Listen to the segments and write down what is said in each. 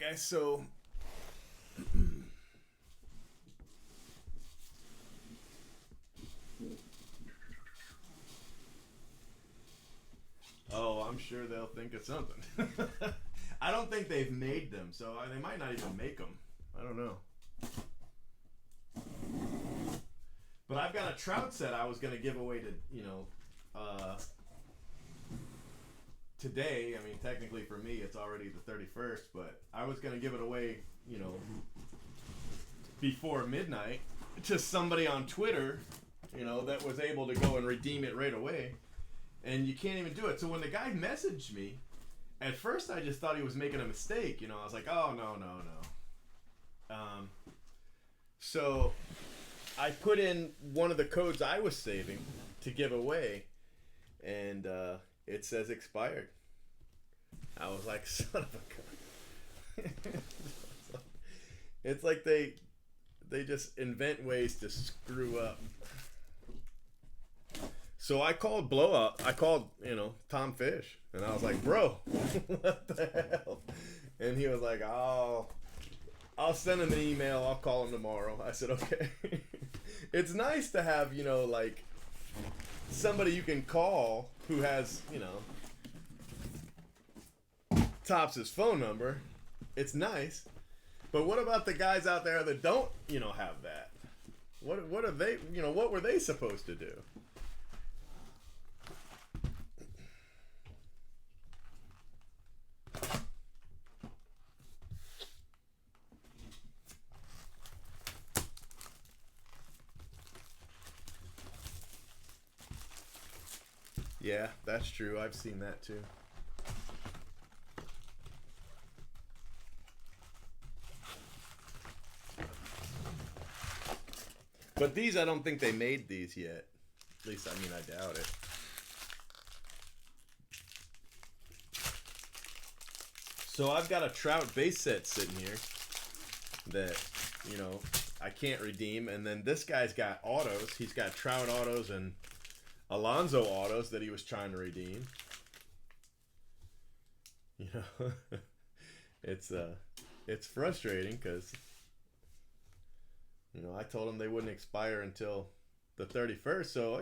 guys, so oh, I'm sure they'll think of something. I don't think they've made them, so they might not even make them. I don't know. But I've got a trout set I was gonna give away to today. I mean, technically for me, it's already the 31st, but I was gonna give it away, before midnight to somebody on Twitter, that was able to go and redeem it right away. And you can't even do it. So when the guy messaged me, at first I just thought he was making a mistake. I was like, oh, no. So I put in one of the codes I was saving to give away, and it says expired. I was like, son of a gun. It's like they just invent ways to screw up. So I called Blow Up. I called, Tom Fish. And I was like, bro, what the hell? And he was like, oh, I'll send him an email. I'll call him tomorrow. I said, okay. It's nice to have, like somebody you can call who has, Topps' phone number. It's nice. But what about the guys out there that don't, have that? What are they, what were they supposed to do? Yeah, that's true. I've seen that too. But these, I don't think they made these yet. At least, I doubt it. So I've got a Trout base set sitting here that, I can't redeem. And then this guy's got autos. He's got Trout autos and Alonso autos that he was trying to redeem. It's frustrating because, I told him they wouldn't expire until the 31st. So,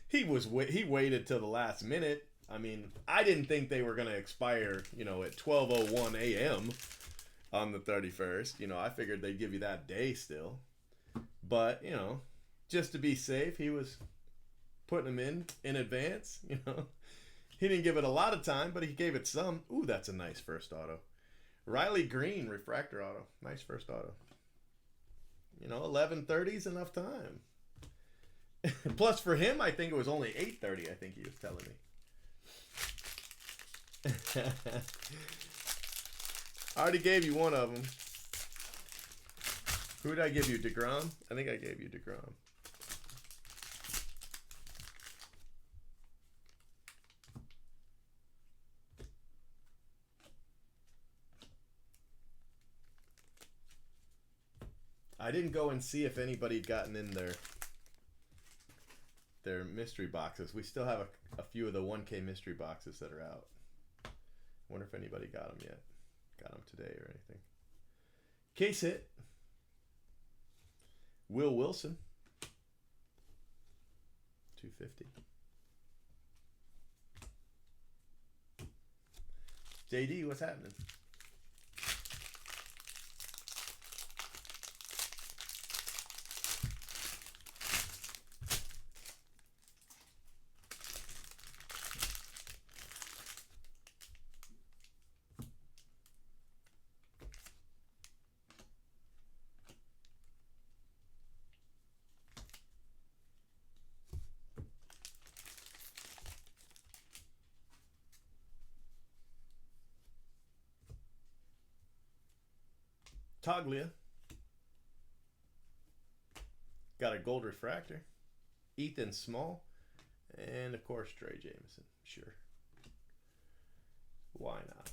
he waited till the last minute. I didn't think they were going to expire, at 12:01 a.m. on the 31st. I figured they'd give you that day still. But, just to be safe, he was putting them in advance. He didn't give it a lot of time, but he gave it some. Ooh, that's a nice first auto. Riley Green, refractor auto. Nice first auto. 11:30 is enough time. Plus, for him, I think it was only 8:30. I think he was telling me. I already gave you one of them. Who did I give you? DeGrom? I think I gave you DeGrom. I didn't go and see if anybody had gotten in their mystery boxes. We still have a few of the 1K mystery boxes that are out. I wonder if anybody got them yet. Got them today or anything. Case hit. Will Wilson. 250. JD, what's happening? Toglia. Got a gold refractor. Ethan Small. And of course, Trey Jameson. Sure. Why not?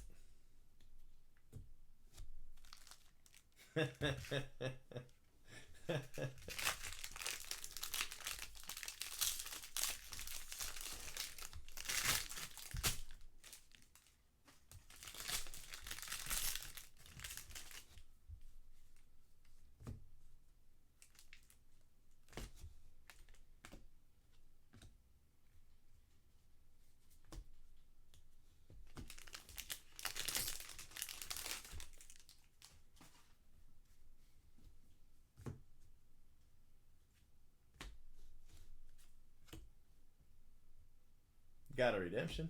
Got a redemption.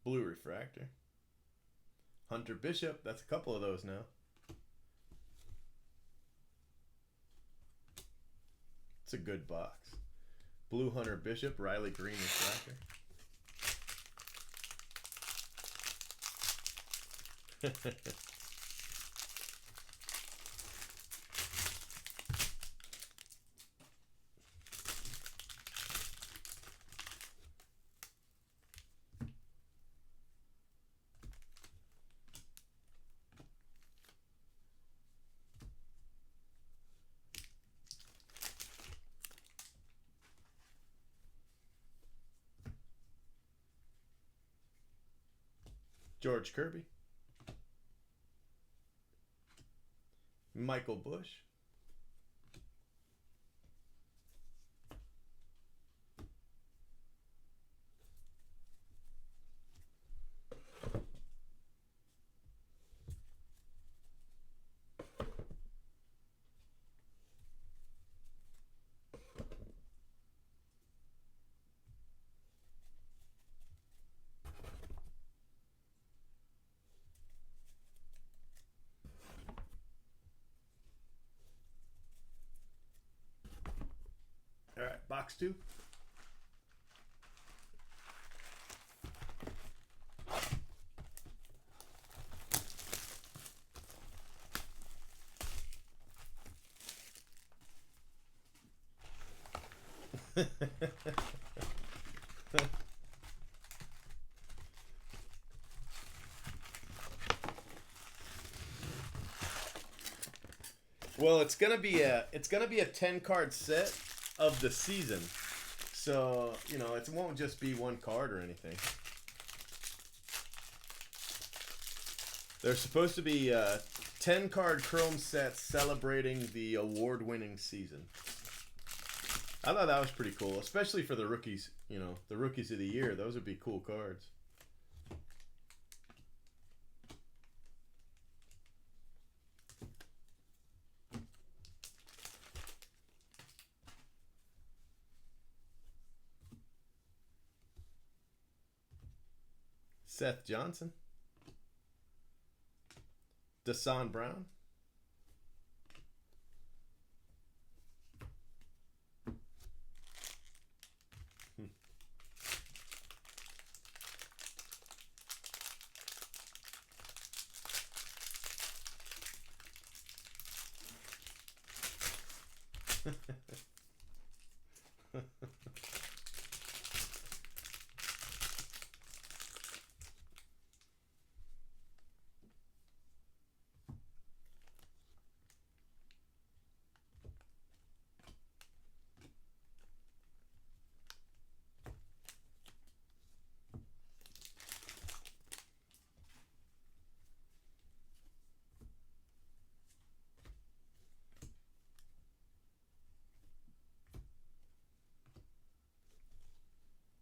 Blue refractor. Hunter Bishop. That's a couple of those now. It's a good box. Blue Hunter Bishop. Riley Green refractor. George Kirby. Michael Bush. All right, box 2. Well, it's gonna be a 10-card set of the season, so you know it won't just be one card or anything. There's supposed to be 10-card Chrome sets celebrating the award-winning season. I thought that was pretty cool, especially for the rookies. You know, the rookies of the year. Those would be cool cards. Seth Johnson. Desan Brown.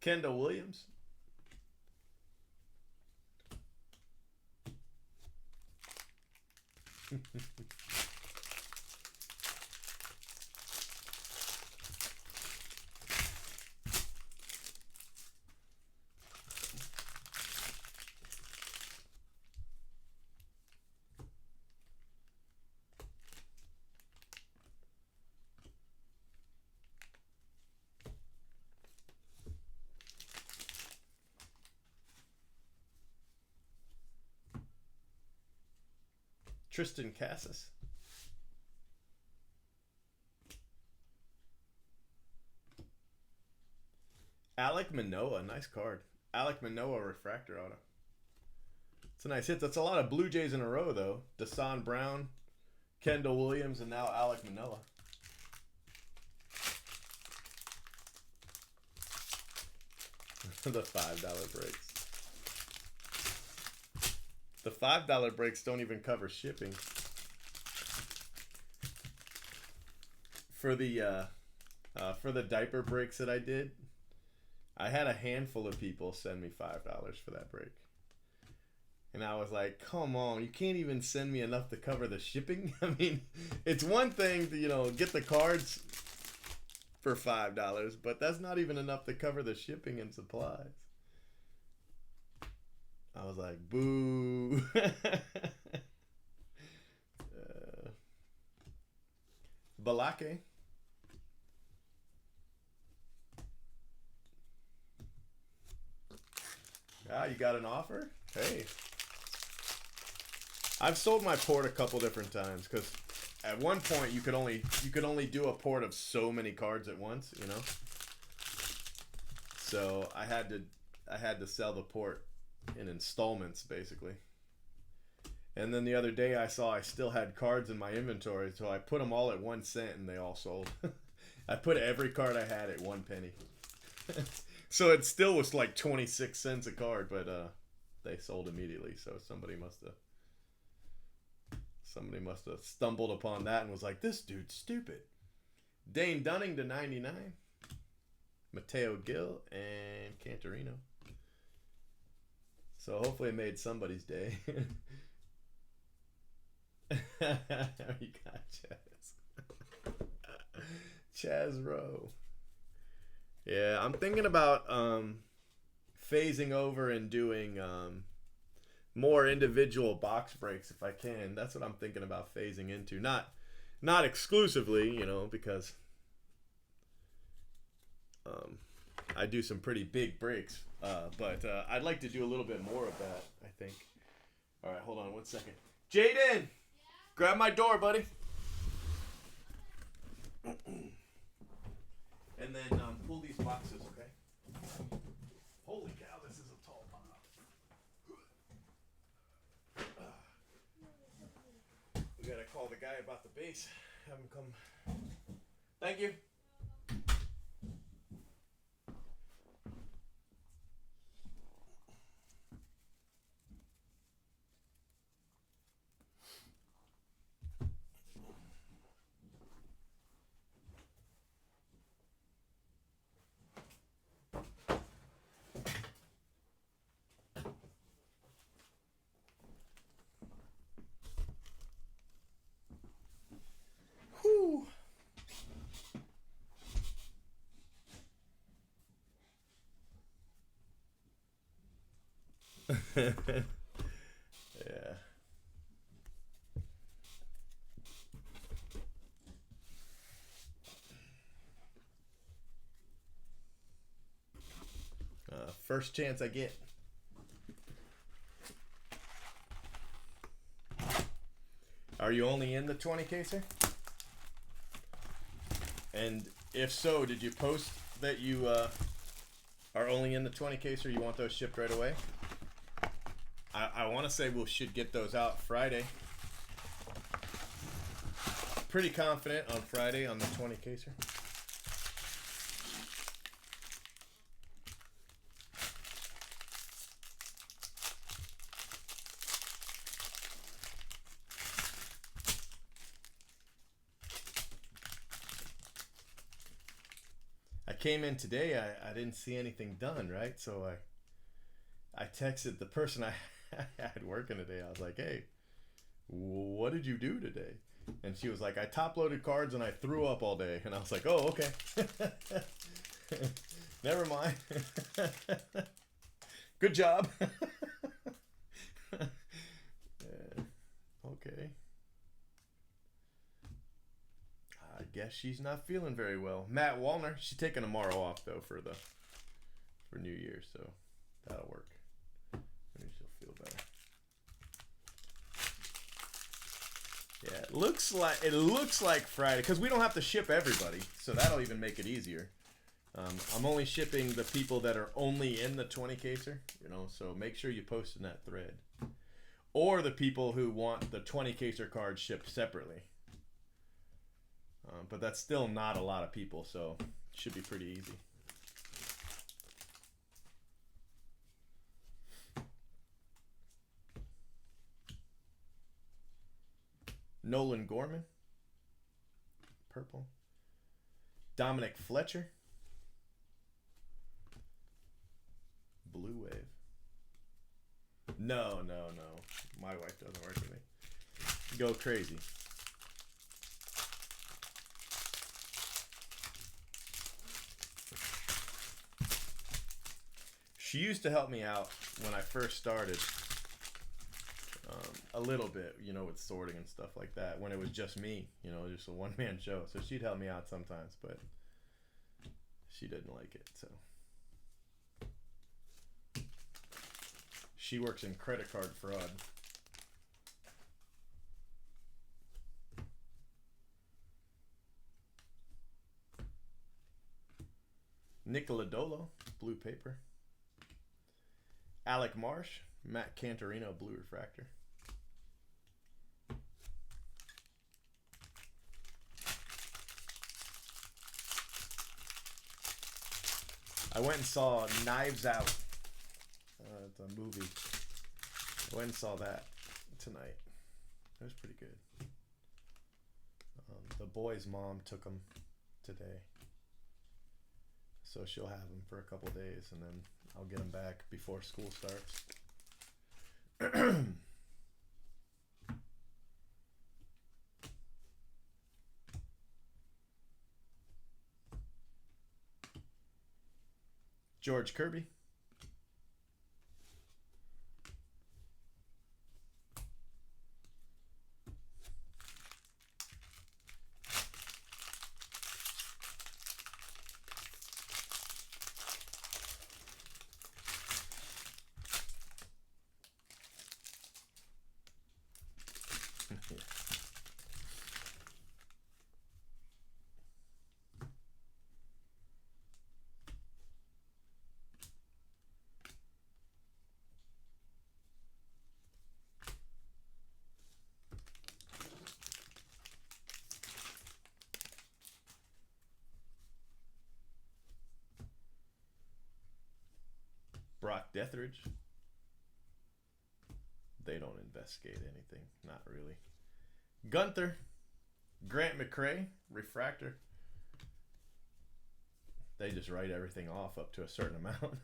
Kendall Williams. Tristan Cassis. Alek Manoah, nice card. Alek Manoah refractor auto. It's a nice hit. That's a lot of Blue Jays in a row, though. Desan Brown, Kendall Williams, and now Alek Manoah. The $5 breaks. The $5 breaks don't even cover shipping. For the diaper breaks that I did, I had a handful of people send me $5 for that break. And I was like, come on, you can't even send me enough to cover the shipping? I mean, it's one thing to, get the cards for $5, but that's not even enough to cover the shipping and supplies. I was like, boo. Balake. Ah, you got an offer? Hey. I've sold my port a couple different times because at one point you could only do a port of so many cards at once, So I had to sell the port in installments basically. And then the other day I saw I still had cards in my inventory, so I put them all at 1 cent and they all sold. I put every card I had at 1 penny. So it still was like 26 cents a card, but they sold immediately. So somebody must have stumbled upon that and was like, this dude's stupid. Dane Dunning to 99. Mateo Gil and Cantorino. So hopefully it made somebody's day. You got Chaz. Chaz Rowe. Yeah, I'm thinking about phasing over and doing more individual box breaks if I can. That's what I'm thinking about phasing into. Not exclusively, because I do some pretty big breaks. But I'd like to do a little bit more of that, I think. All right, hold on 1 second. Jaden! Grab my door, buddy. And then pull these boxes, okay? Holy cow, this is a tall pile. We gotta call the guy about the base. Have him come. Thank you. Whew. Yeah. First chance I get. Are you only in the 20 caser? And if so, did you post that you are only in the 20 caser? You want those shipped right away? I want to say we should get those out Friday. Pretty confident on Friday on the 20 caser. I came in today, I didn't see anything done, right? So I texted the person I had working today. I was like, hey, what did you do today? And she was like, I top-loaded cards and I threw up all day. And I was like, oh, okay. Never mind. Good job. Okay. I guess she's not feeling very well. Matt Wallner, she's taking tomorrow off though for New Year's, so that'll work. Maybe she'll feel better. Yeah, it looks like Friday because we don't have to ship everybody, so that'll even make it easier. I'm only shipping the people that are only in the 20 caser, so make sure you post in that thread, or the people who want the 20 caser cards shipped separately. But that's still not a lot of people, so it should be pretty easy. Nolan Gorman. Purple. Dominic Fletcher. Blue Wave. No, no, no. My wife doesn't work with me. Go crazy. She used to help me out when I first started, a little bit, with sorting and stuff like that. When it was just me, just a one man show. So she'd help me out sometimes, but she didn't like it. So she works in credit card fraud. Nicola Dolo, blue paper. Alec Marsh, Matt Cantorino, blue refractor. I went and saw Knives Out. It's a movie. I went and saw that tonight. It was pretty good. The boy's mom took him today. So she'll have him for a couple days, and then I'll get him back before school starts. George Kirby. Brock Deathridge. They don't investigate anything. Not really. Gunther. Grant McCray. Refractor. They just write everything off up to a certain amount.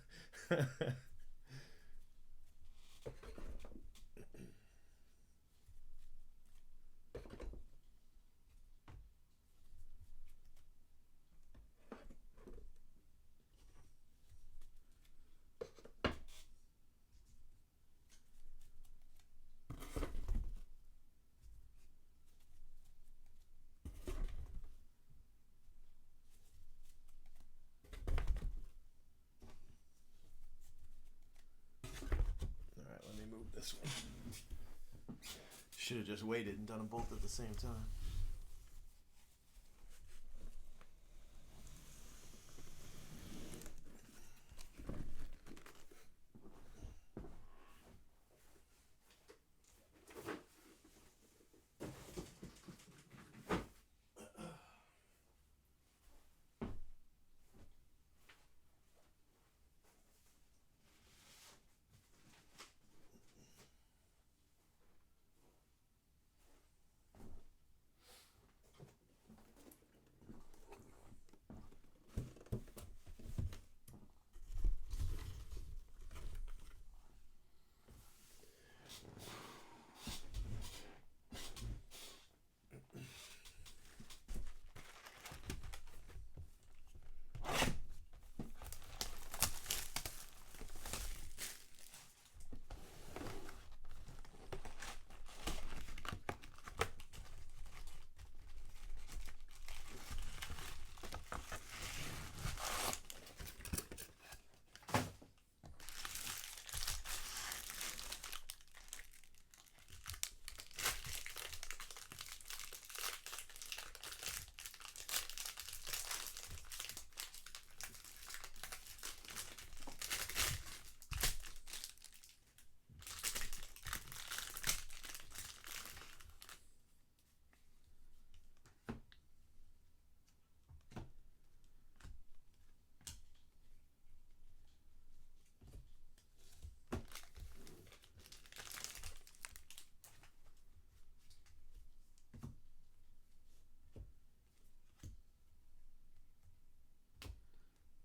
This one. Should have just waited and done them both at the same time.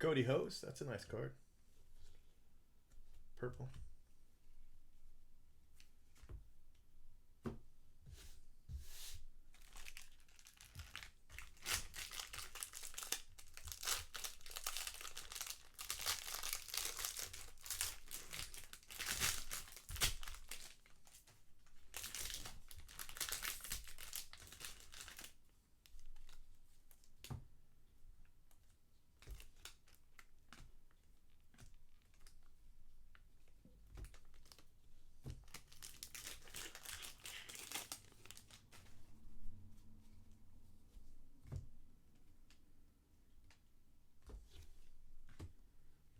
Cody Hose, that's a nice card. Purple.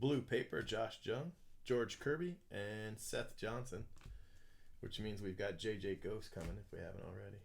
Blue paper, Josh Jung, George Kirby, and Seth Johnson. Which means we've got JJ Ghost coming if we haven't already.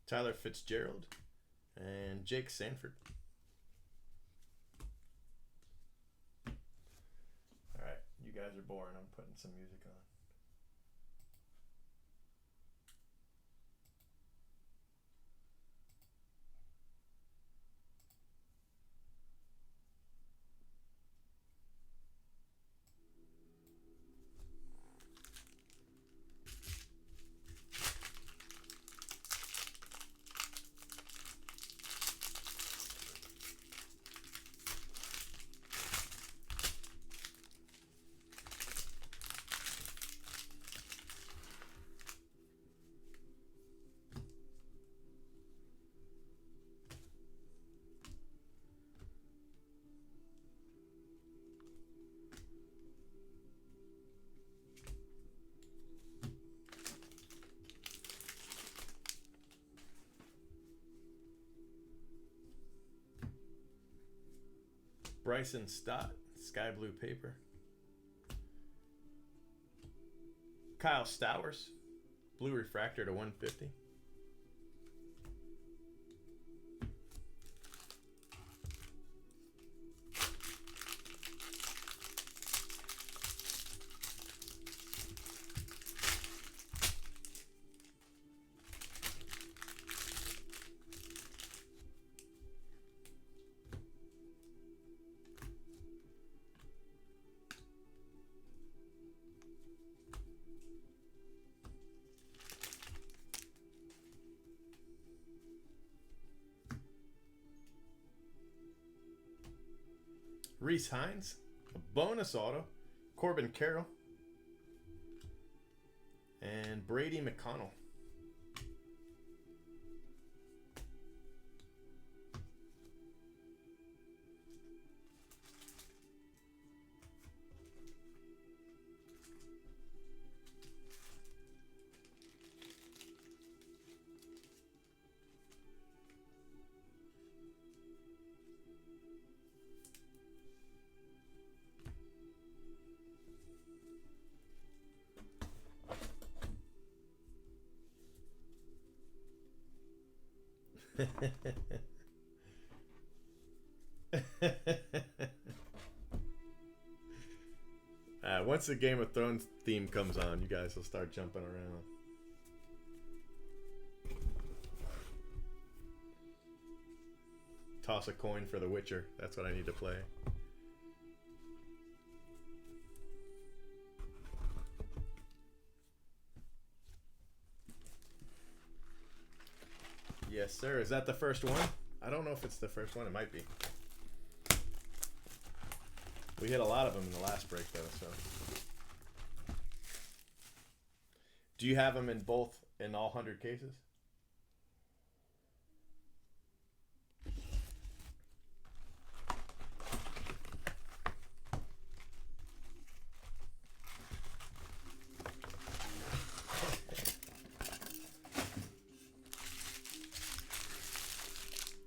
Tyler Fitzgerald and Jake Sanford. All right, you guys are boring. I'm putting some music on. Bryson Stott, sky blue paper. Kyle Stowers, blue refractor to 150. Reese Hines, a bonus auto, Corbin Carroll, and Brady McConnell. Once the Game of Thrones theme comes on, you guys will start jumping around. Toss a coin for The Witcher. That's what I need to play. Yes, sir. Is that the first one? I don't know if it's the first one. It might be. We hit a lot of them in the last break, though. So, do you have them in all 100 cases?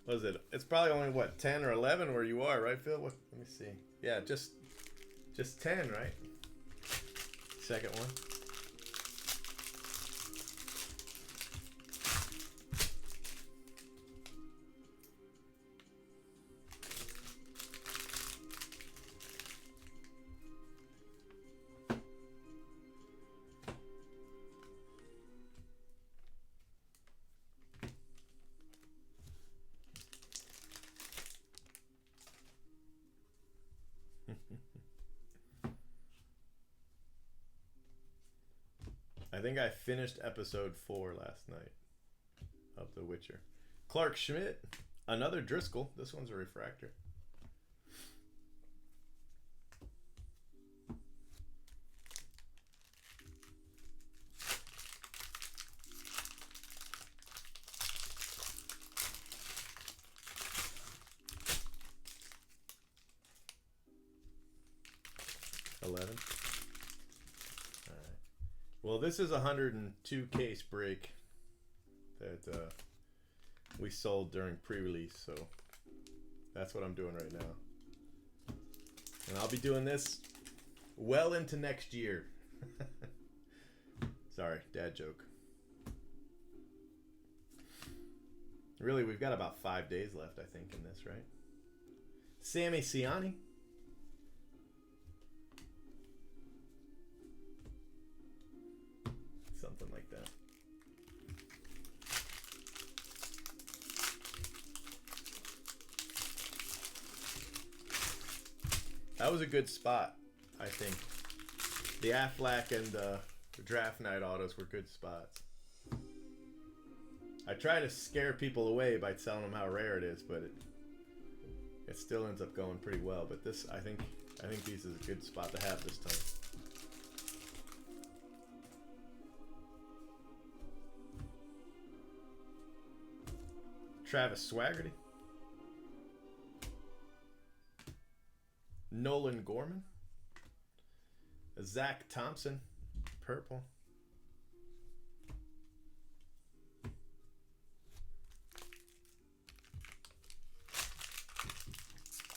What is it? It's probably only what, 10 or 11 where you are, right, Phil? Let me see. Yeah, just 10, right? Second one. I think I finished episode 4 last night of The Witcher. Clark Schmidt, another Driscoll. This one's a refractor. Well, this is a 102 case break that we sold during pre-release, so that's what I'm doing right now. And I'll be doing this well into next year. Sorry, dad joke. Really, we've got about 5 days left, I think, in this, right? Sammy Siani. Something like that. That was a good spot, I think. The Aflac and the draft night autos were good spots. I try to scare people away by telling them how rare it is, but it still ends up going pretty well. But this, I think these is a good spot to have this time. Travis Swaggerty. Nolan Gorman. Zach Thompson. Purple.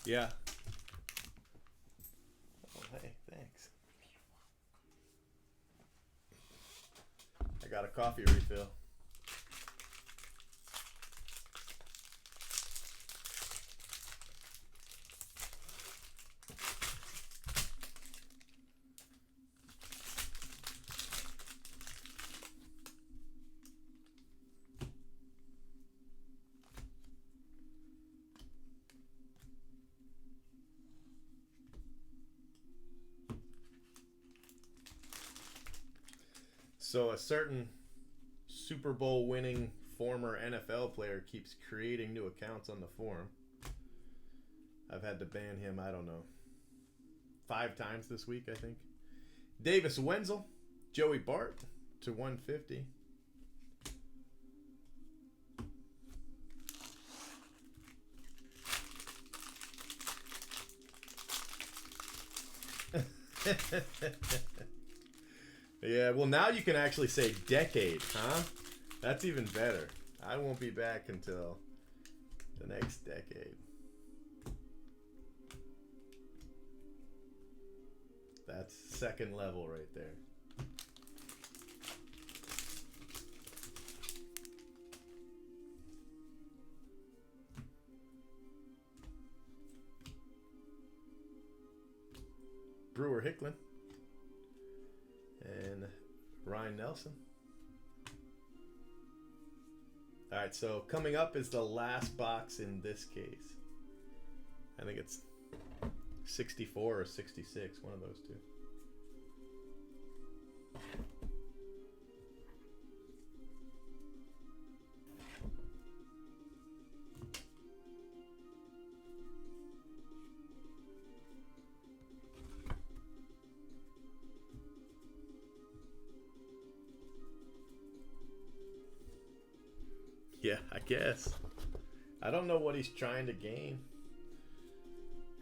Yeah. Oh, hey, thanks. I got a coffee refill. So a certain Super Bowl winning former NFL player keeps creating new accounts on the forum. I've had to ban him, I don't know, 5 times this week, I think. Davis Wenzel, Joey Bart to 150. Yeah, well, now you can actually say decade, huh? That's even better. I won't be back until the next decade. That's second level right there. Brewer Hicklin. And Ryan Nelson. All right, so coming up is the last box in this case. I think it's 64 or 66, one of those two. Yeah, I guess. I don't know what he's trying to gain.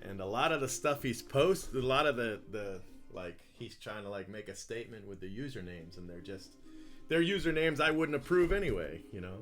And a lot of the stuff he's posted, a lot of the like, he's trying to like make a statement with the usernames, and they're usernames I wouldn't approve anyway, you know.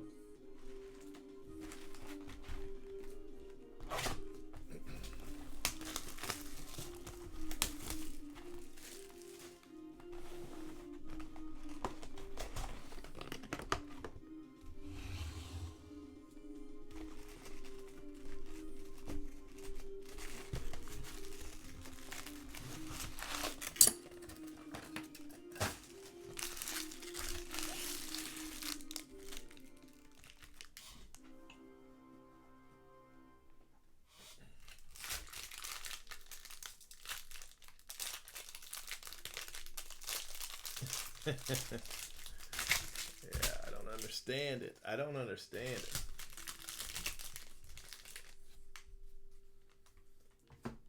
understand it. I don't understand it.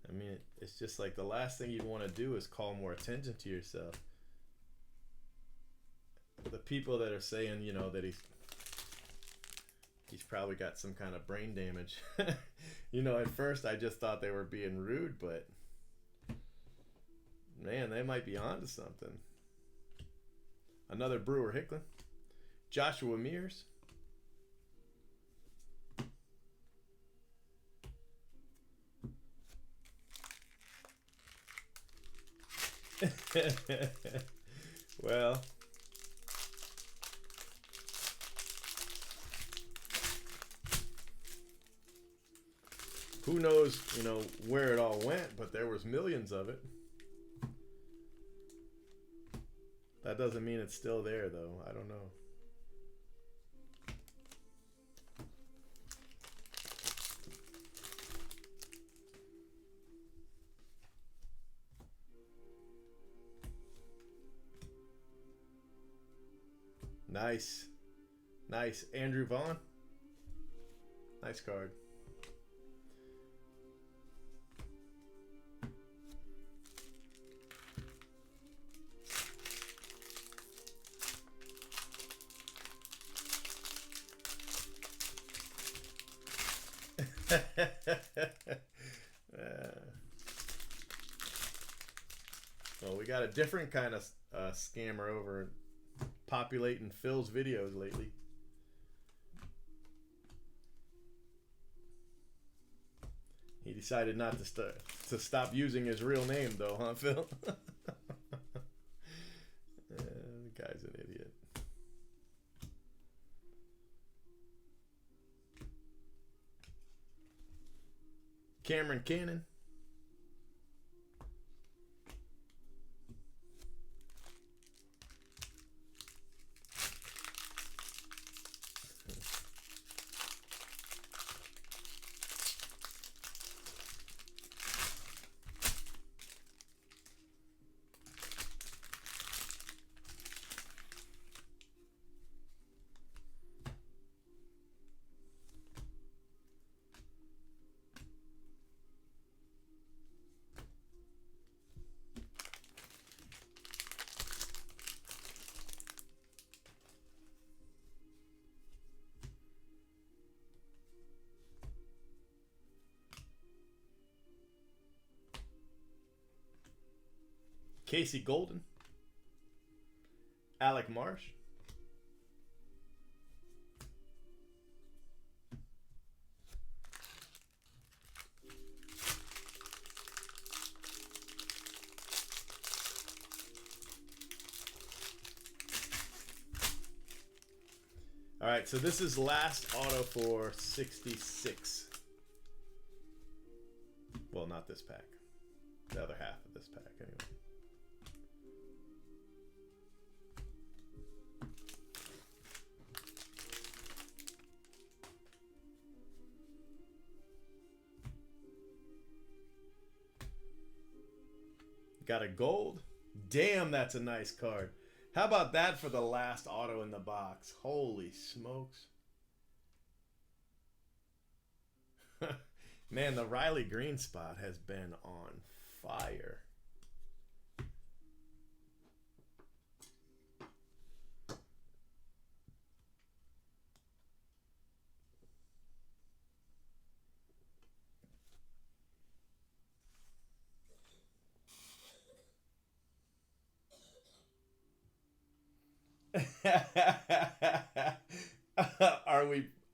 I mean, it's just like the last thing you'd want to do is call more attention to yourself. The people that are saying, you know, that he's probably got some kind of brain damage. You know, at first I just thought they were being rude, but man, they might be onto something. Another Brewer Hicklin. Joshua Mears. Well, who knows, you know, where it all went, but there was millions of it. That doesn't mean it's still there, though. I don't know. Nice. Nice. Andrew Vaughn. Nice card. Well, we got a different kind of scammer over populating Phil's videos lately. He decided not to stop using his real name, though, huh, Phil? The guy's an idiot. Cameron Cannon. Casey Golden. Alec Marsh. All right, so this is last auto for 66. Well, not this pack. The other half of this pack, anyway. Got a gold. Damn, that's a nice card. How about that for the last auto in the box? Holy smokes. Man, the Riley Green spot has been on fire.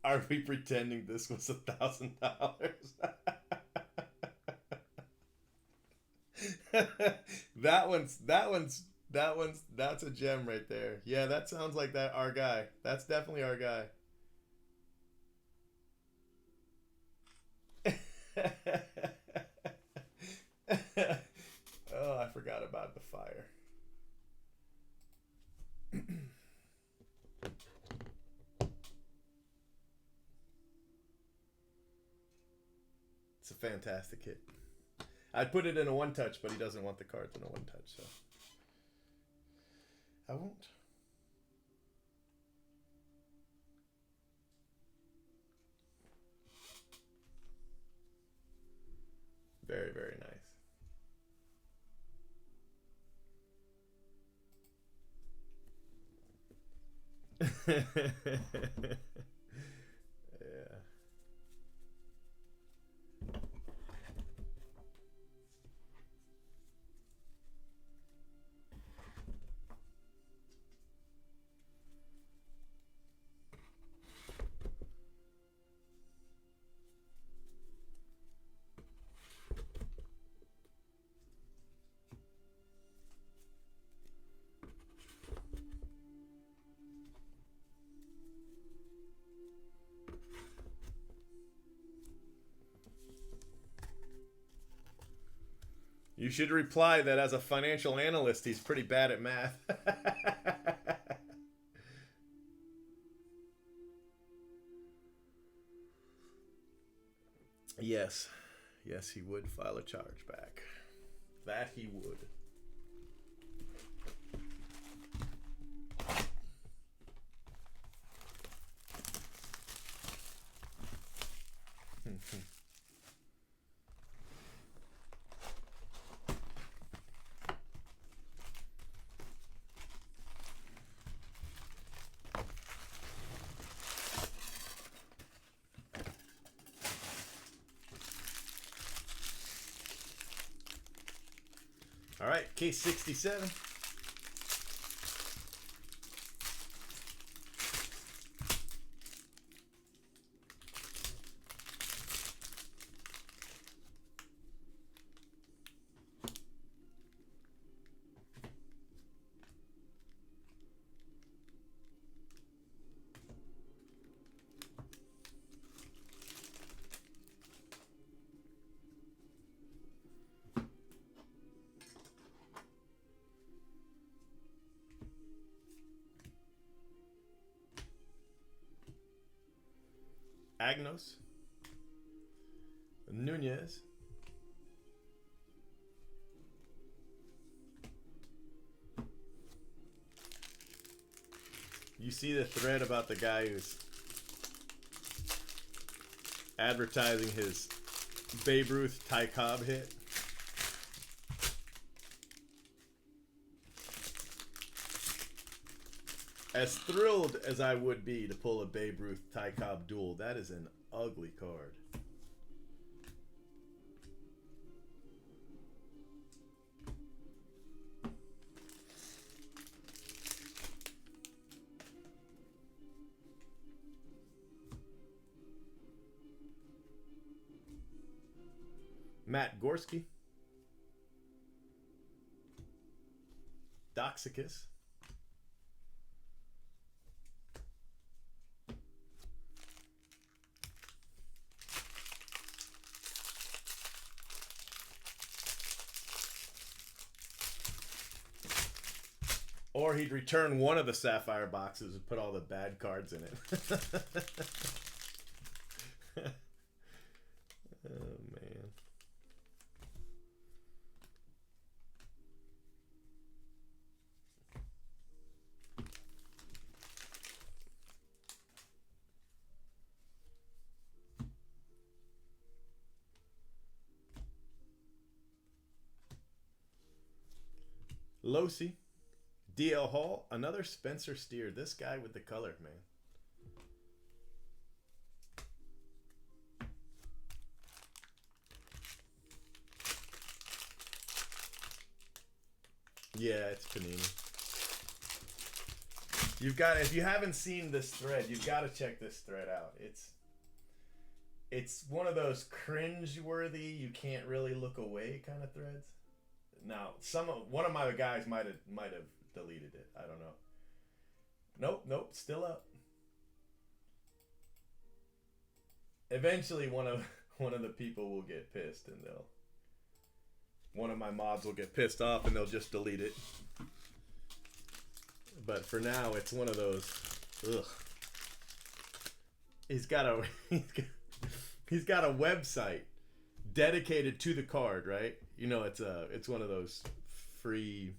Are we pretending this was $1,000? That's a gem right there. Yeah, that sounds like that our guy. That's definitely our guy. Oh, I forgot about the fire. It's a fantastic hit. I'd put it in a one-touch, but he doesn't want the cards in a one-touch, so I won't. Very, very nice. Yeah. You should reply that as a financial analyst, he's pretty bad at math. Yes. Yes, he would file a charge back. That he would. All right, case 67. Agnos. Nunez. You see the thread about the guy who's advertising his Babe Ruth Ty Cobb hit? As thrilled as I would be to pull a Babe Ruth Ty Cobb duel, that is an ugly card. Matt Gorski. Doxicus. Or he'd return one of the sapphire boxes and put all the bad cards in it. Oh, man. Losi. DL Hall, another Spencer Steer. This guy with the color, man. Yeah, it's Panini. You've got, if you haven't seen this thread, you've got to check this thread out. It's one of those cringe-worthy, you can't really look away kind of threads. Now, one of my guys might have deleted it. I don't know. Nope, still up. Eventually, one of the people will get pissed, and one of my mods will get pissed off, and they'll just delete it. But for now, it's one of those. Ugh. He's got a website dedicated to the card, right? You know, it's one of those free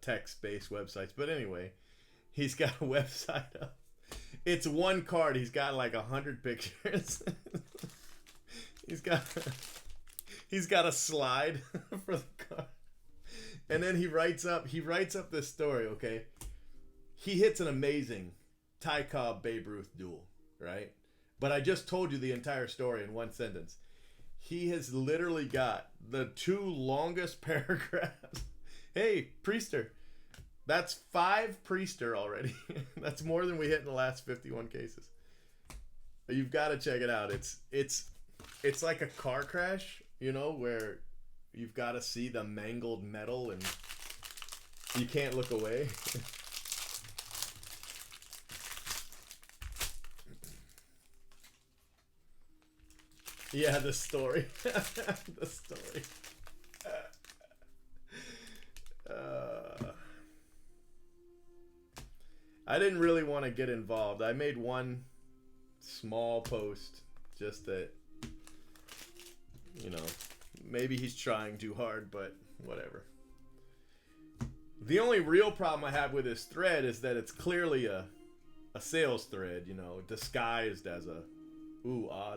text-based websites. But anyway, he's got a website up. It's one card. He's got like 100 pictures. He's got a slide for the car. And then he writes up this story, okay? He hits an amazing Ty Cobb Babe Ruth duel, right? But I just told you the entire story in one sentence. He has literally got the two longest paragraphs. Hey, Priester. That's 5 Priester already. That's more than we hit in the last 51 cases. You've got to check it out. It's like a car crash, where you've got to see the mangled metal and you can't look away. Yeah, the story. The story. I didn't really want to get involved. I made one small post just that, maybe he's trying too hard, but whatever. The only real problem I have with this thread is that it's clearly a sales thread, disguised as a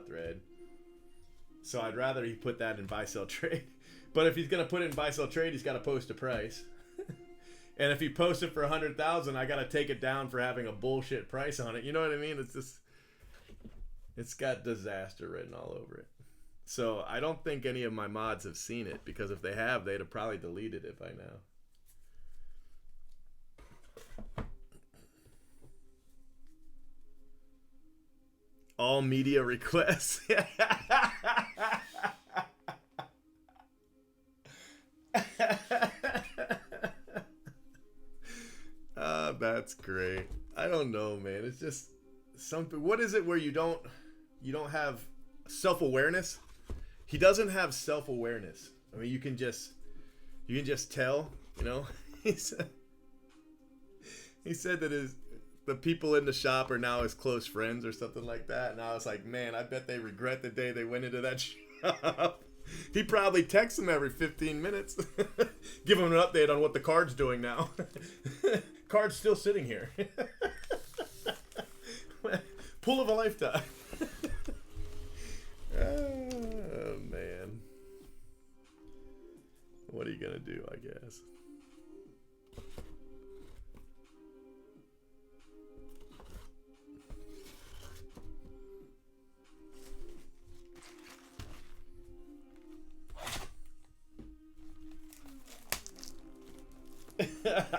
thread. So I'd rather he put that in buy sell trade. But if he's gonna put it in buy sell trade, he's got to post a price. And if he posts it for 100,000, I got to take it down for having a bullshit price on it. You know what I mean? It's got disaster written all over it. So I don't think any of my mods have seen it, because if they have, they'd have probably deleted it by now. All media requests. That's great. I don't know, man. It's just something. What is it where you don't have self-awareness? He doesn't have self-awareness. I mean, you can just tell, He said that the people in the shop are now his close friends or something like that. And I was like, man, I bet they regret the day they went into that shop. He probably texts them every 15 minutes. Give them an update on what the card's doing now. Card's still sitting here. Pull of a lifetime. Oh, man. What are you going to do, I guess?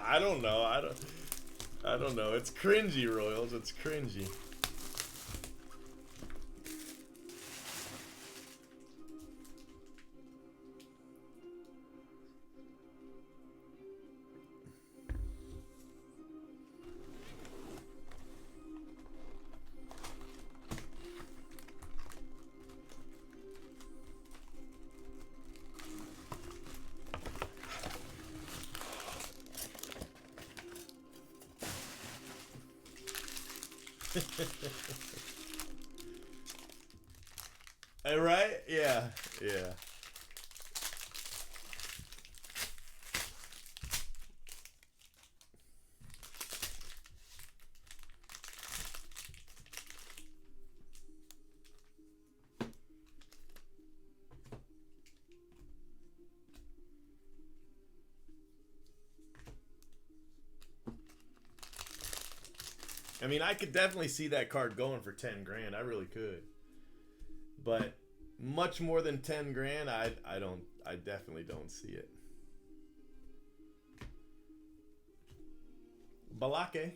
I don't know. I don't know. It's cringy, Royals. It's cringy. Right? Yeah. I mean, I could definitely see that card going for 10 grand. I really could. But much more than 10 grand, I definitely don't see it. Balake.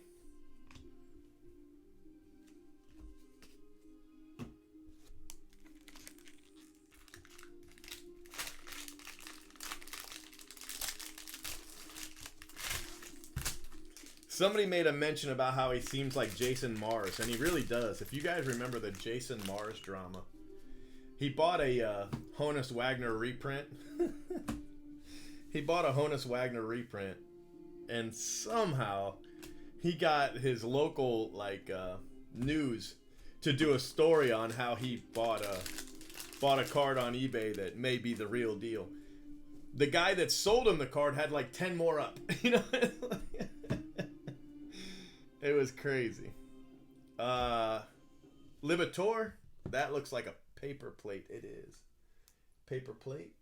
Somebody made a mention about how he seems like Jason Mars, and he really does. If you guys remember the Jason Mars drama, he bought a Honus Wagner reprint. He bought a Honus Wagner reprint, and somehow he got his local news to do a story on how he bought a card on eBay that may be the real deal. The guy that sold him the card had like 10 more up. It was crazy. Libator, that looks like a paper plate. It is. Paper plate.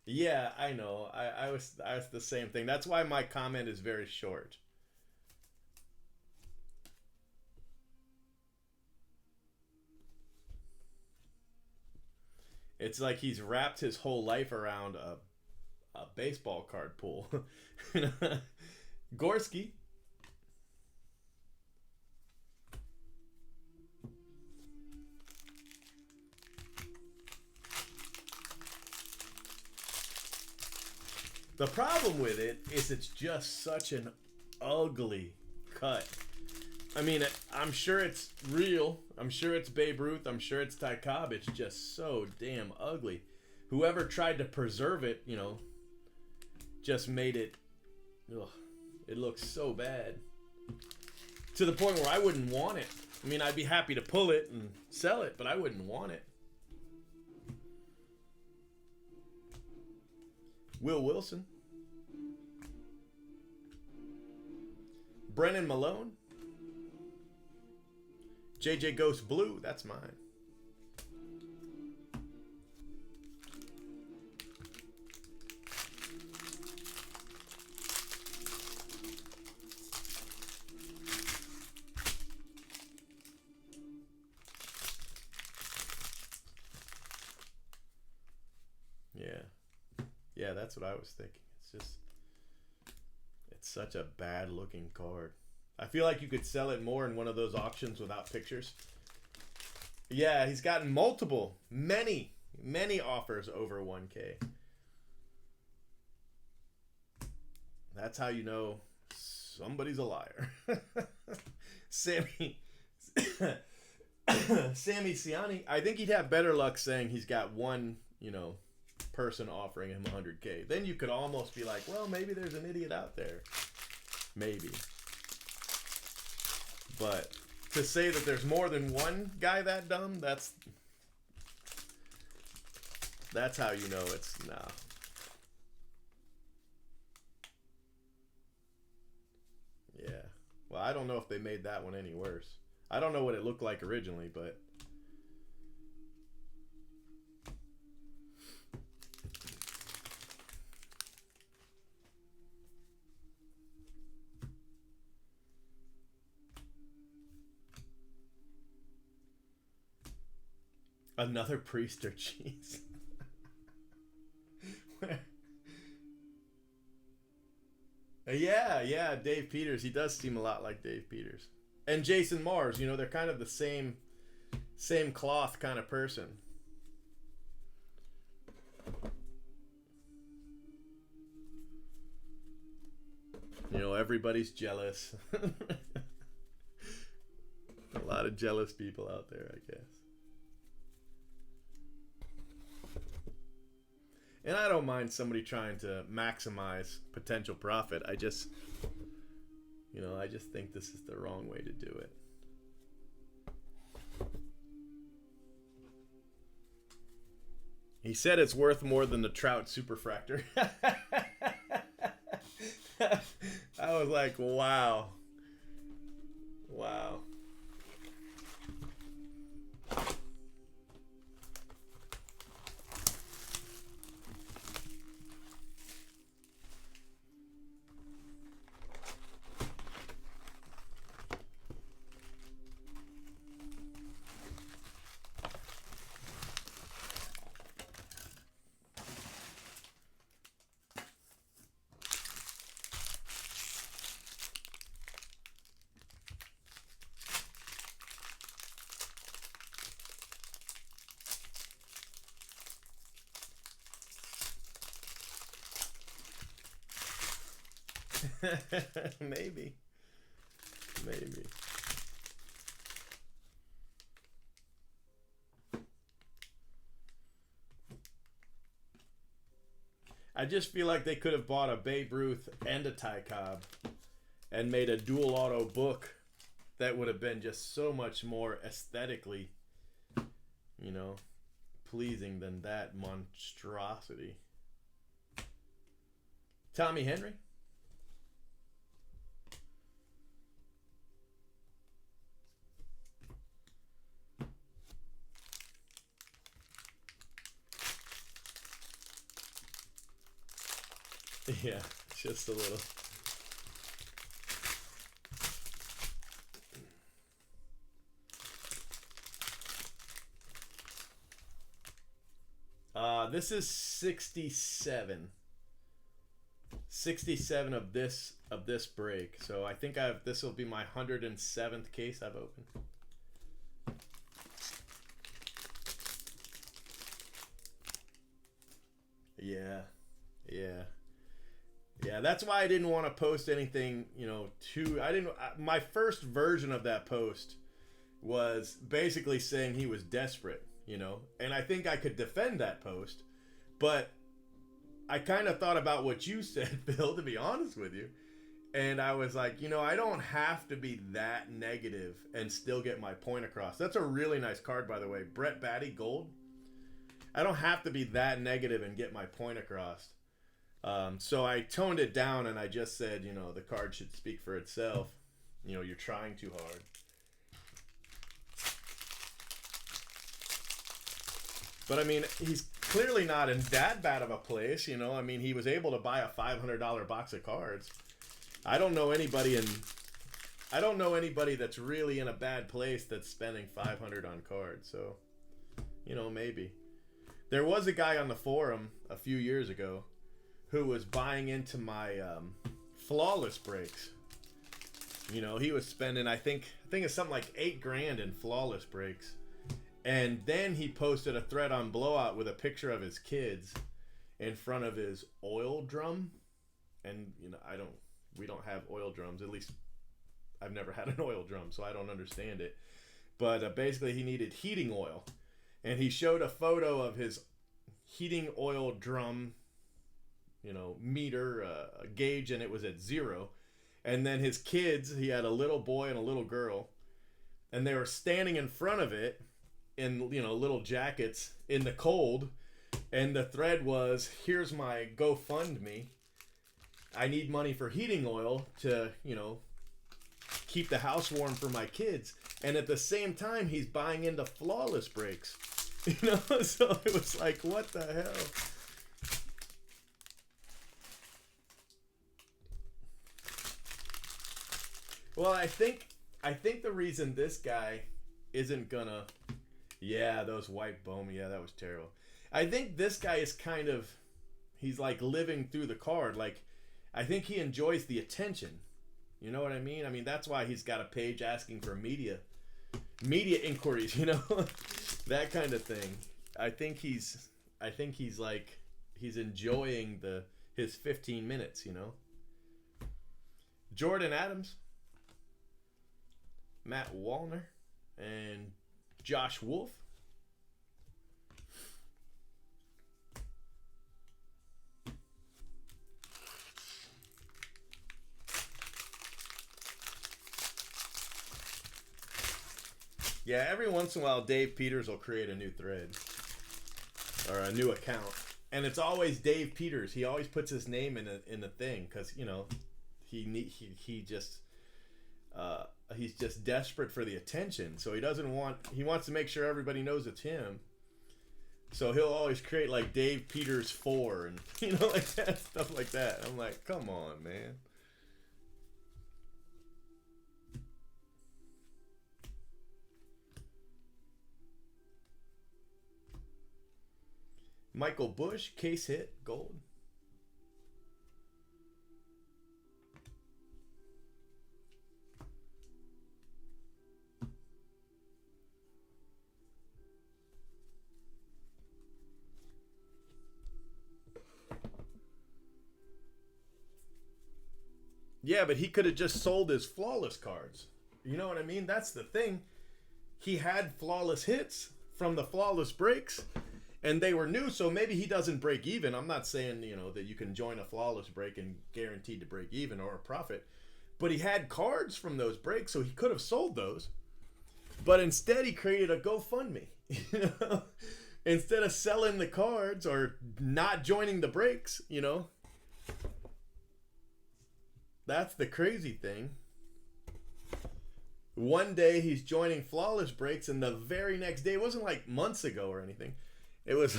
Yeah, I know. I was the same thing. That's why my comment is very short. It's like he's wrapped his whole life around a baseball card pool. Gorski. The problem with it is it's just such an ugly cut. I mean, I'm sure it's real. I'm sure it's Babe Ruth. I'm sure it's Ty Cobb. It's just so damn ugly. Whoever tried to preserve it, just made it. Ugh, it looks so bad. To the point where I wouldn't want it. I mean, I'd be happy to pull it and sell it, but I wouldn't want it. Will Wilson. Brennan Malone. JJ Ghost Blue. That's mine. Yeah, that's what I was thinking. It's such a bad looking card. I feel like you could sell it more in one of those auctions without pictures. Yeah, he's gotten many offers over 1K. That's how you know somebody's a liar. Sammy Siani, I think he'd have better luck saying he's got one, person offering him 100K. Then you could almost be like, well, maybe there's an idiot out there. Maybe. But to say that there's more than one guy that dumb, that's how you know it's nah. Yeah. Well, I don't know if they made that one any worse. I don't know what it looked like originally, but another Priester cheese. Yeah, Dave Peters. He does seem a lot like Dave Peters. And Jason Mars, they're kind of the same cloth kind of person. Everybody's jealous. A lot of jealous people out there, I guess. And I don't mind somebody trying to maximize potential profit. I just think this is the wrong way to do it. He said it's worth more than the Trout Superfractor. I was like, wow. Wow. Maybe. I just feel like they could have bought a Babe Ruth and a Ty Cobb and made a dual auto book that would have been just so much more aesthetically, pleasing than that monstrosity. Tommy Henry. Yeah, just a little. This is 67. 67 of this break. So I think this will be my 107th case I've opened. Yeah. Yeah. Yeah, that's why I didn't want to post anything, my first version of that post was basically saying he was desperate, and I think I could defend that post, but I kind of thought about what you said, Bill, to be honest with you, and I was like, I don't have to be that negative and still get my point across. That's a really nice card, by the way. Brett Batty, gold. I don't have to be that negative and get my point across. So I toned it down and I just said, the card should speak for itself. You're trying too hard. But I mean, he's clearly not in that bad of a place, I mean, he was able to buy a $500 box of cards. I don't know anybody that's really in a bad place that's spending $500 on cards. So, maybe. There was a guy on the forum a few years ago who was buying into my flawless breaks. He was spending, I think it's something like $8,000 in flawless breaks. And then he posted a thread on Blowout with a picture of his kids in front of his oil drum. And, we don't have oil drums. At least I've never had an oil drum, so I don't understand it. But basically he needed heating oil. And he showed a photo of his heating oil drum, meter, gauge, and it was at 0. And then his kids, he had a little boy and a little girl, and they were standing in front of it in, little jackets in the cold. And the thread was, here's my GoFundMe. I need money for heating oil to, keep the house warm for my kids. And at the same time, he's buying into flawless breaks. So it was like, what the hell? Well, I think the reason this guy isn't gonna, yeah, those white Bowman, yeah, that was terrible. I think this guy is he's like living through the card. Like, I think he enjoys the attention. You know what I mean? I mean, that's why he's got a page asking for media inquiries, that kind of thing. I think he's like, he's enjoying his 15 minutes, Jordan Adams, Matt Wallner, and Josh Wolf. Yeah, every once in a while, Dave Peters will create a new thread or a new account, and it's always Dave Peters. He always puts his name in the thing because he just he's just desperate for the attention. So he wants to make sure everybody knows it's him. So he'll always create like Dave Peters 4 and like that, stuff like that. I'm like, come on, man. Michael Bush, case hit, gold. Yeah, but he could have just sold his flawless cards. You know what I mean? That's the thing. He had flawless hits from the flawless breaks, and they were new, so maybe he doesn't break even. I'm not saying, that you can join a flawless break and guaranteed to break even or a profit. But he had cards from those breaks, so he could have sold those. But instead, he created a GoFundMe. Instead of selling the cards or not joining the breaks, That's the crazy thing. One day he's joining flawless breaks, and the very next day, it wasn't like months ago or anything. It was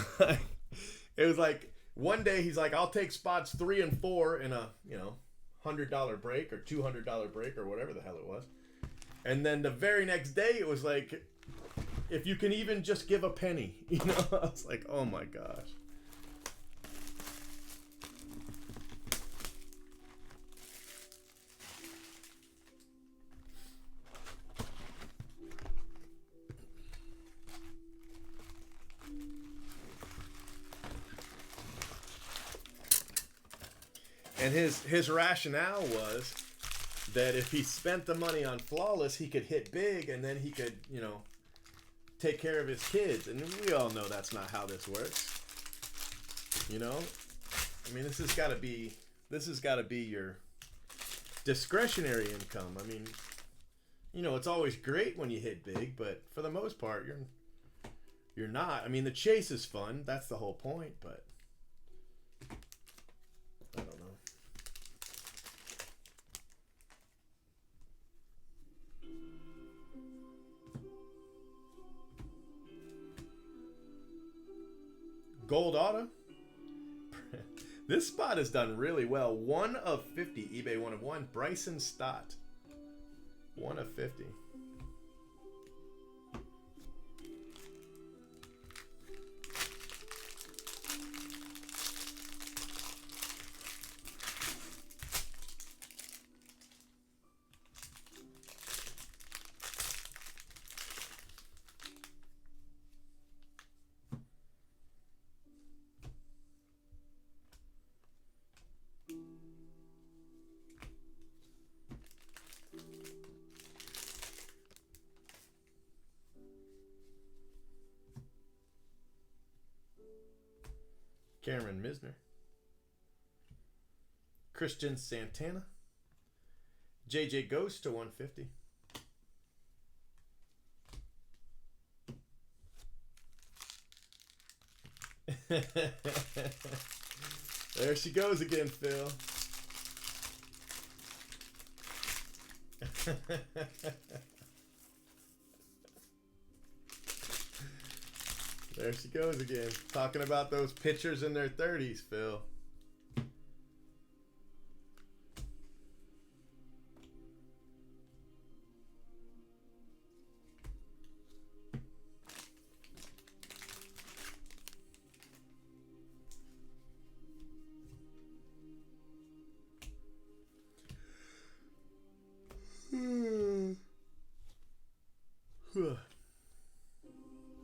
like One day he's like, I'll take spots 3 and 4 in a, $100 break or $200 break or whatever the hell it was. And then the very next day it was like, if you can even just give a penny, I was like, oh my gosh. And his rationale was that if he spent the money on flawless, he could hit big, and then he could, take care of his kids. And we all know that's not how this works. I mean, this has got to be your discretionary income. I mean, it's always great when you hit big, but for the most part, you're not. I mean, the chase is fun. That's the whole point, but I don't know. Gold auto. This spot has done really well. 1 of 50. eBay 1 of 1. Bryson Stott. 1 of 50. Cameron Misner. Christian Santana. JJ Ghost to 150. There she goes again, Phil. There she goes again. Talking about those pitchers in their 30s, Phil.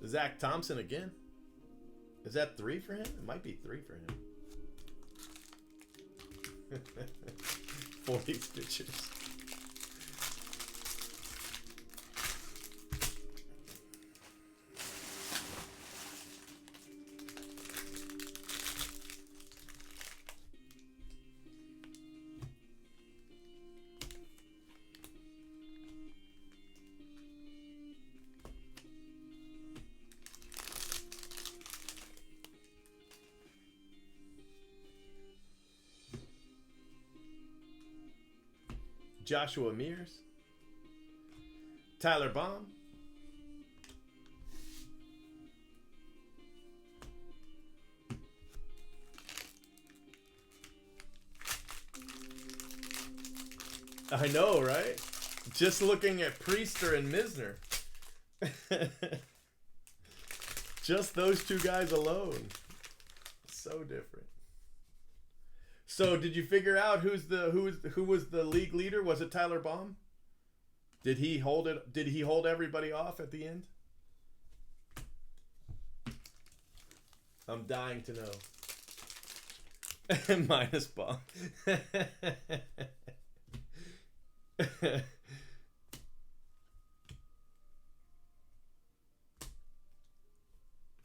Zach Thompson again. Is that 3 for him? It might be 3 for him. 40 pitchers. Joshua Mears. Tyler Baum. I know, right? Just looking at Priester and Misner. Just those 2 guys alone. So different. So did you figure out who was the league leader? Was it Tyler Baum? Did he hold it? Did he hold everybody off at the end? I'm dying to know. Minus Baum.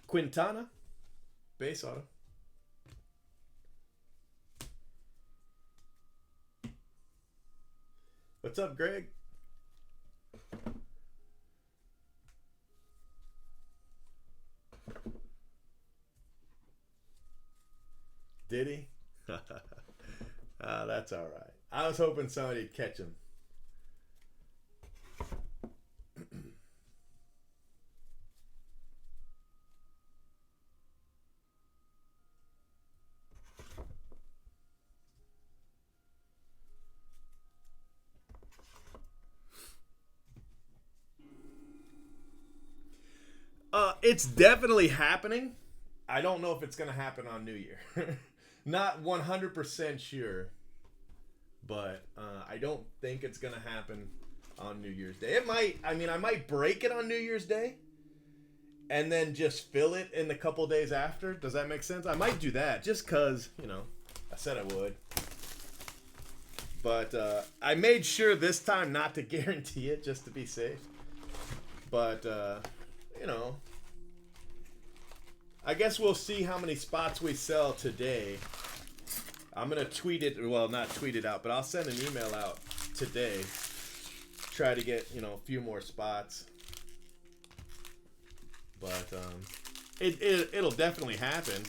Quintana, base auto. What's up, Greg? Did he? That's all right. I was hoping somebody'd catch him. It's definitely happening. I don't know if it's going to happen on New Year. Not 100% sure. But I don't think it's going to happen on New Year's Day. It might. I mean, I might break it on New Year's Day and then just fill it in the couple days after. Does that make sense? I might do that just because, I said I would. But I made sure this time not to guarantee it just to be safe. But, I guess we'll see how many spots we sell today. I'm going to tweet it. Well, not tweet it out, but I'll send an email out today. Try to get, a few more spots. But it'll definitely happen.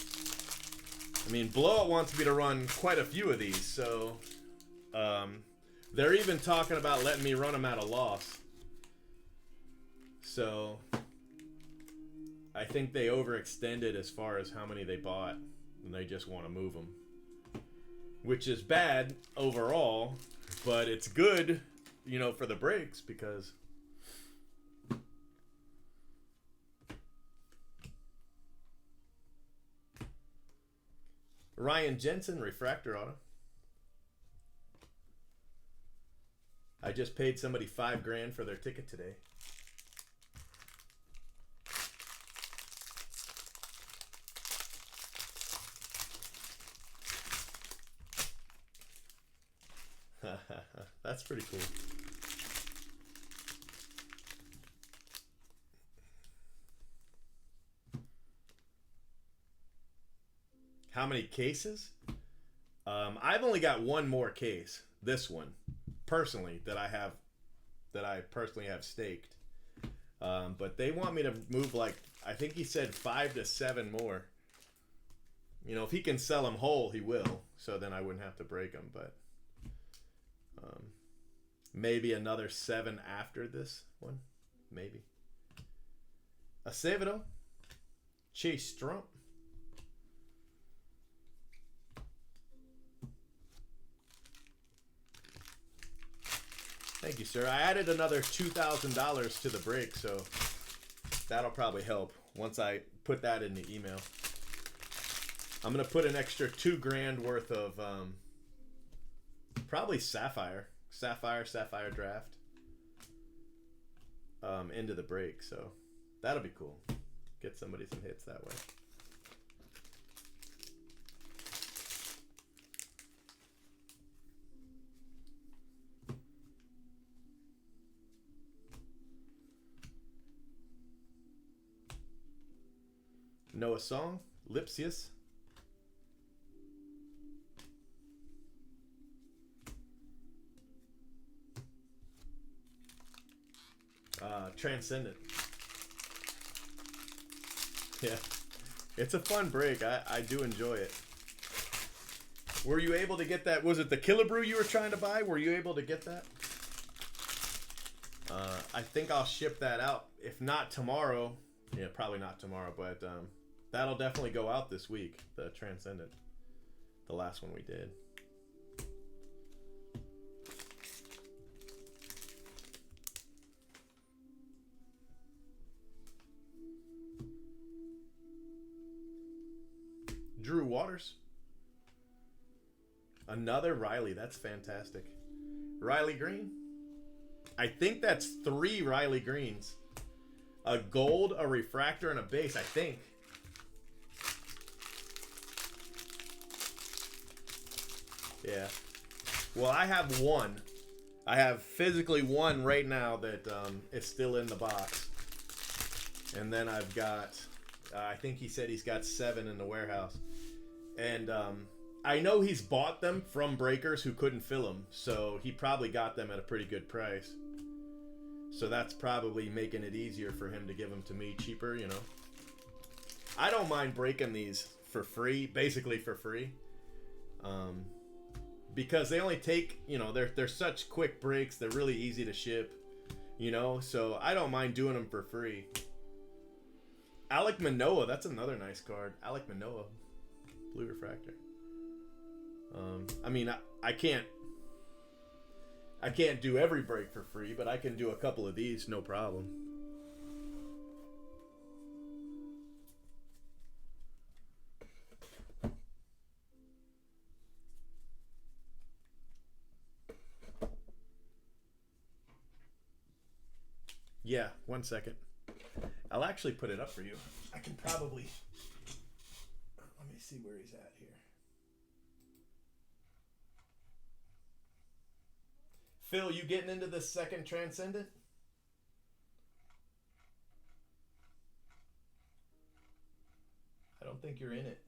I mean, Blowout wants me to run quite a few of these, so they're even talking about letting me run them at a loss. So I think they overextended as far as how many they bought, and they just want to move them. Which is bad overall, but it's good, for the breaks because Ryan Jensen, refractor auto. I just paid somebody $5,000 for their ticket today. That's pretty cool. How many cases? I've only got one more case. This one, personally, that I personally have staked. But they want me to move I think he said 5 to 7 more. If he can sell them whole, he will. So then I wouldn't have to break them. But maybe another 7 after this one. Maybe. Acevedo. Chase Strump. Thank you, sir. I added another $2,000 to the break, so that'll probably help once I put that in the email. I'm going to put an extra $2,000 worth of probably Sapphire draft into the break, so that'll be cool. Get somebody some hits that way. Noah Song, Lipsius. Transcendent. Yeah. It's a fun break. I do enjoy it. Were you able to get that? Was it the Killebrew you were trying to buy? Were you able to get that? I think I'll ship that out. If not tomorrow. Yeah, probably not tomorrow, but that'll definitely go out this week. The Transcendent. The last one we did. Drew Waters. Another Riley. That's fantastic. Riley Green. I think that's 3 Riley Greens. A gold, a refractor, and a base, I think. Yeah. Well, I have one. I have physically one right now that is still in the box. And then I've got, I think he said he's got 7 in the warehouse. And I know he's bought them from breakers who couldn't fill them. So he probably got them at a pretty good price. So that's probably making it easier for him to give them to me cheaper, I don't mind breaking these for free, basically for free. Because they only take, they're such quick breaks. They're really easy to ship, So I don't mind doing them for free. Alek Manoah, that's another nice card. Alek Manoah, blue refractor. I mean, I can't do every break for free, but I can do a couple of these, no problem. Yeah, 1 second. I'll actually put it up for you. I can probably... Let me see where he's at here. Phil, you getting into the second Transcendent? I don't think you're in it.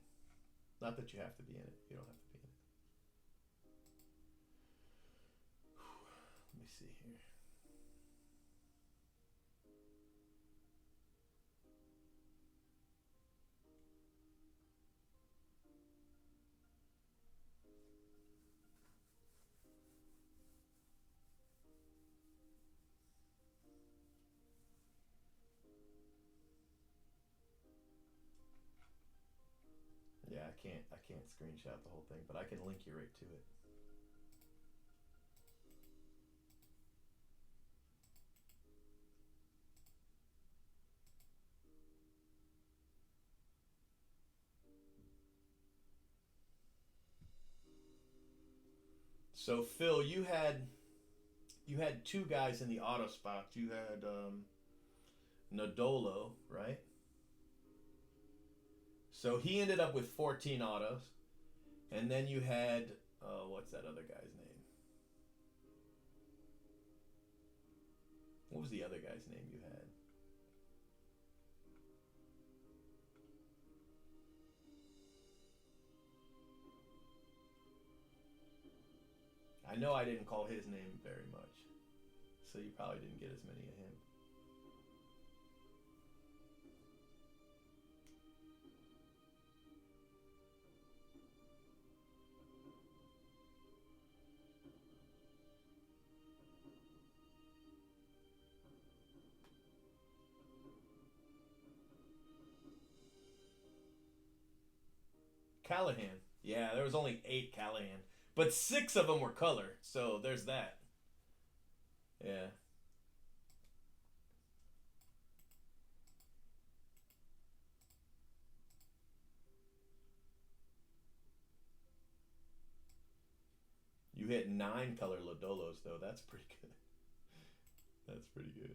Not that you have to be in it. You don't have to be in it. Let me see here. Yeah, I can't screenshot the whole thing, but I can link you right to it. So Phil, you had two guys in the auto spot. You had Nadolo, right? So he ended up with 14 autos, and then you had what's that other guy's name? What was the other guy's name you had? I know I didn't call his name very much, so you probably didn't get as many of him. Callahan. Yeah, there was only 8 Callahan, but 6 of them were color, so there's that. Yeah. You hit 9 color Lodolos though. That's pretty good. That's pretty good.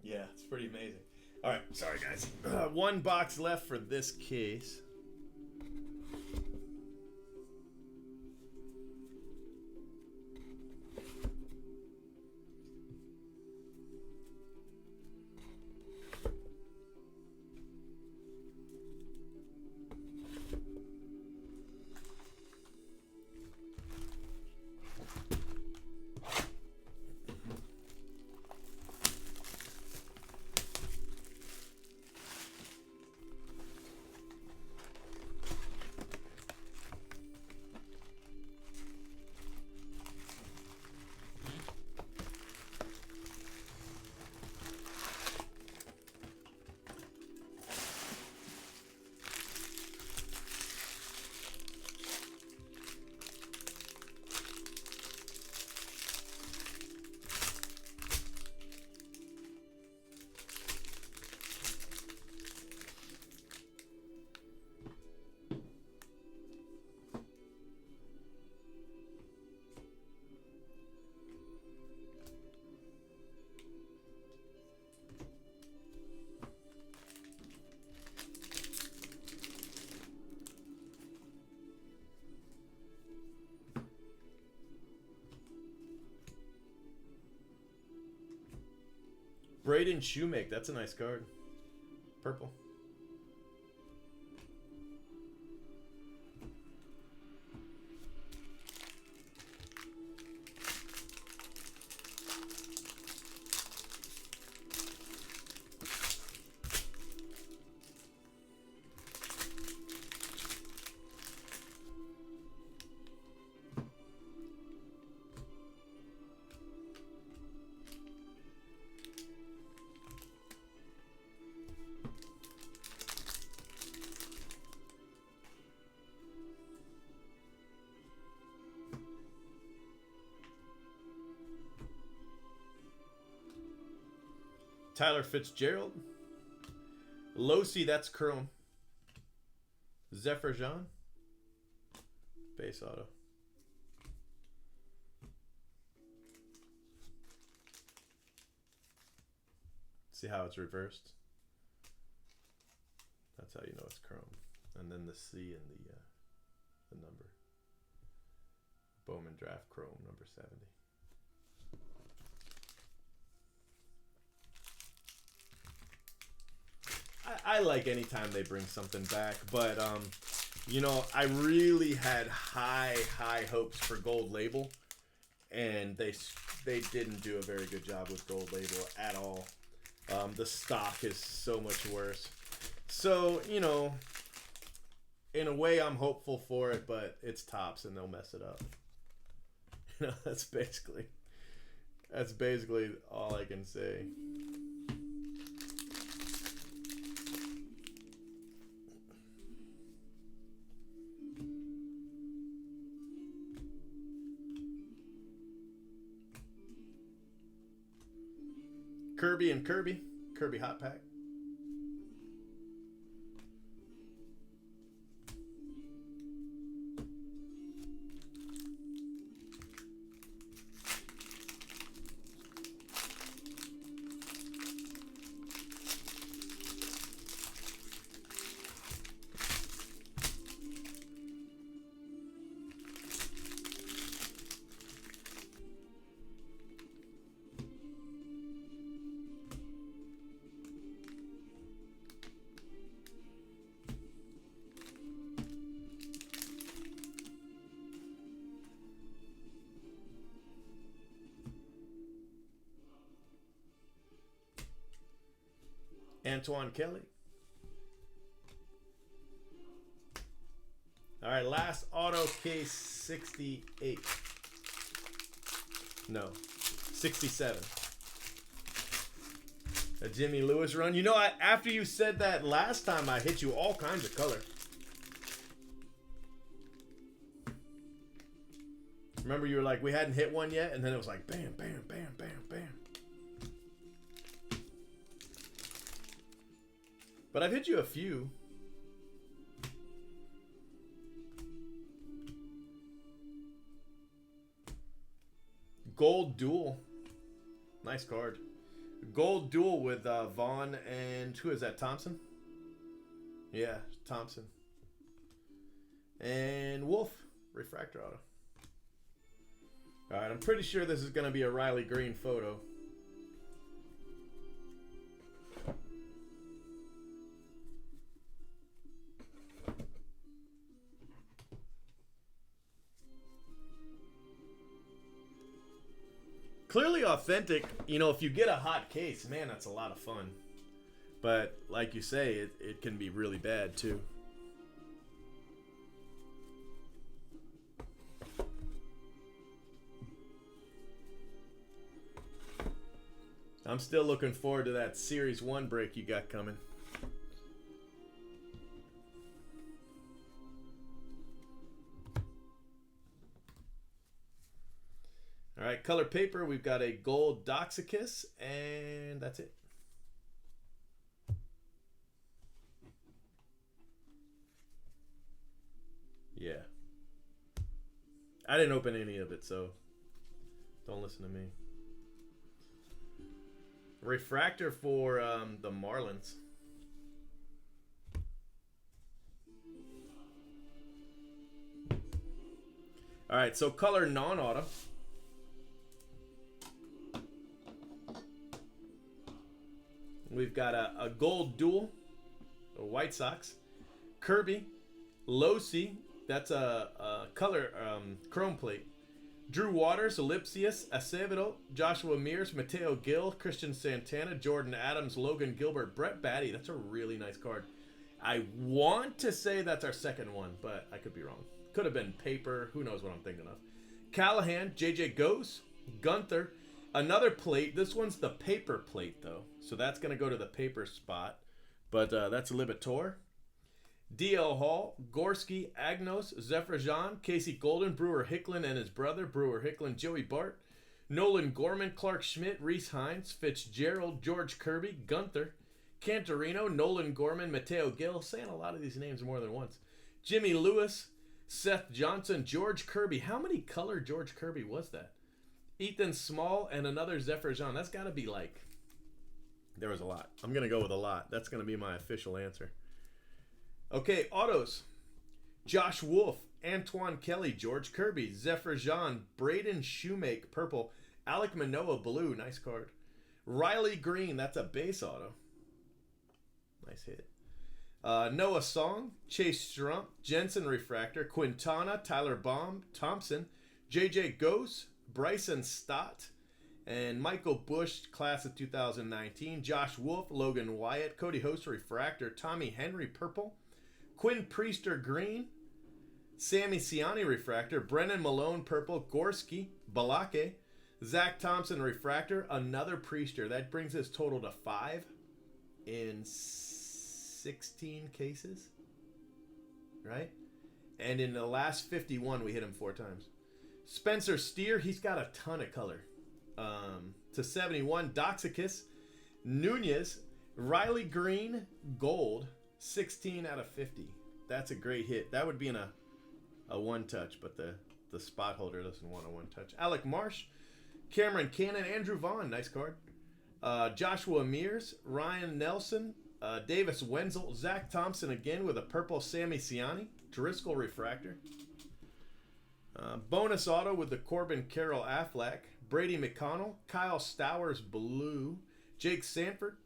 Yeah, it's pretty amazing. All right, sorry guys. One box left for this case. Braden Shoemake, that's a nice card. Purple. Tyler Fitzgerald. Losi, that's chrome. Zephyr Jean. Base auto. See how it's reversed? That's how you know it's chrome. And then the C and the number. Bowman Draft Chrome number 70. I like anytime they bring something back, but you know, I really had high hopes for Gold Label, and they didn't do a very good job with Gold Label at all. The stock is so much worse. So, you know, in a way I'm hopeful for it, but it's Topps and they'll mess it up. You know, that's basically all I can say. Kirby and Kirby Hot Pack. Antoine Kelly. All right, last auto case 68. No, 67. A Jimmy Lewis run. You know, after you said that last time, I hit you all kinds of color. Remember, you were like, we hadn't hit one yet, and then it was like, bam, bam, bam, bam, bam. But I've hit you a few. Gold Duel. Nice card. Gold Duel with Vaughn and who is that? Thompson? Yeah, Thompson. And Wolf. Refractor auto. Alright, I'm pretty sure this is going to be a Riley Green photo. Clearly authentic. You know, if you get a hot case, man, that's a lot of fun. But like you say, it can be really bad too. I'm still looking forward to that Series 1 break you got coming. All right, color paper, we've got a gold Doxicus, and that's it. Yeah. I didn't open any of it, so don't listen to me. Refractor for the Marlins. All right, so color non-auto. We've got a gold duel, the White Sox. Kirby, Losi, that's a color chrome plate. Drew Waters, Ellipsius, Acevedo, Joshua Mears, Mateo Gil, Christian Santana, Jordan Adams, Logan Gilbert, Brett Batty. That's a really nice card. I want to say that's our second one, but I could be wrong. Could have been paper. Who knows what I'm thinking of. Callahan, JJ Goes, Gunther. Another plate. This one's the paper plate, though. So that's going to go to the paper spot. But that's Libator. D.L. Hall, Gorski, Agnos, Zephyr Jean, Casey Golden, Brewer Hicklin and his brother, Brewer Hicklin, Joey Bart, Nolan Gorman, Clark Schmidt, Reese Hines, Fitzgerald, George Kirby, Gunther, Cantorino, Nolan Gorman, Mateo Gill, saying a lot of these names more than once. Jimmy Lewis, Seth Johnson, George Kirby. How many color George Kirby was that? Ethan Small and another Zephyr Jean. That's got to be like... There was a lot. I'm going to go with a lot. That's going to be my official answer. Okay, autos. Josh Wolf, Antoine Kelly, George Kirby, Zephyr Jean, Braden Shoemake, purple, Alec Manoa, blue, nice card. Riley Green, that's a base auto. Nice hit. Noah Song, Chase Strump, Jensen Refractor, Quintana, Tyler Baum, Thompson, JJ Ghost, Bryson Stott, and Michael Bush, class of 2019. Josh Wolf, Logan Wyatt, Cody Host Refractor, Tommy Henry purple, Quinn Priester green, Sammy Ciani Refractor, Brennan Malone purple, Gorski, Balake, Zach Thompson Refractor, another Priester. That brings his total to 5 in 16 cases, right? And in the last 51, we hit him 4 times. Spencer Steer, he's got a ton of color. To 71, Doxicus, Nunez, Riley Green, gold, 16 out of 50. That's a great hit. That would be in a one-touch, but the spot holder doesn't want a one-touch. Alec Marsh, Cameron Cannon, Andrew Vaughn, nice card. Joshua Mears, Ryan Nelson, Davis Wenzel, Zach Thompson again with a purple Sammy Ciani, Driscoll Refractor. Bonus auto with the Corbin Carroll Affleck, Brady McConnell, Kyle Stowers blue, Jake Sanford,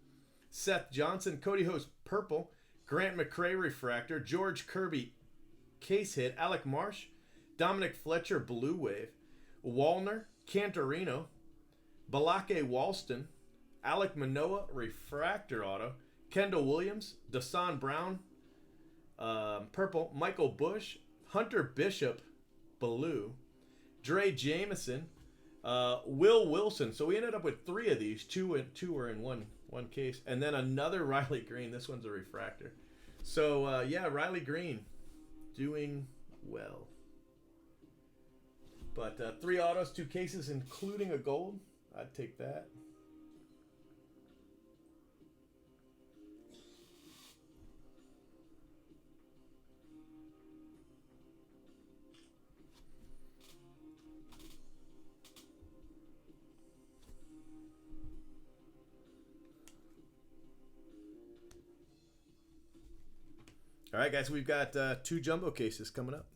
Seth Johnson, Cody Host purple, Grant McCrae Refractor, George Kirby case hit, Alec Marsh, Dominic Fletcher blue wave, Wallner, Cantorino, Balake Walston, Alec Manoa Refractor auto, Kendall Williams, Dasan Brown purple, Michael Bush, Hunter Bishop blue, Dre Jameson, Will Wilson. So we ended up with 3 of these. 2 were in one case, and then another Riley Green. This one's a refractor. So yeah, Riley Green doing well. But 3 autos, 2 cases, including a gold. I'd take that. All right, guys, we've got 2 jumbo cases coming up.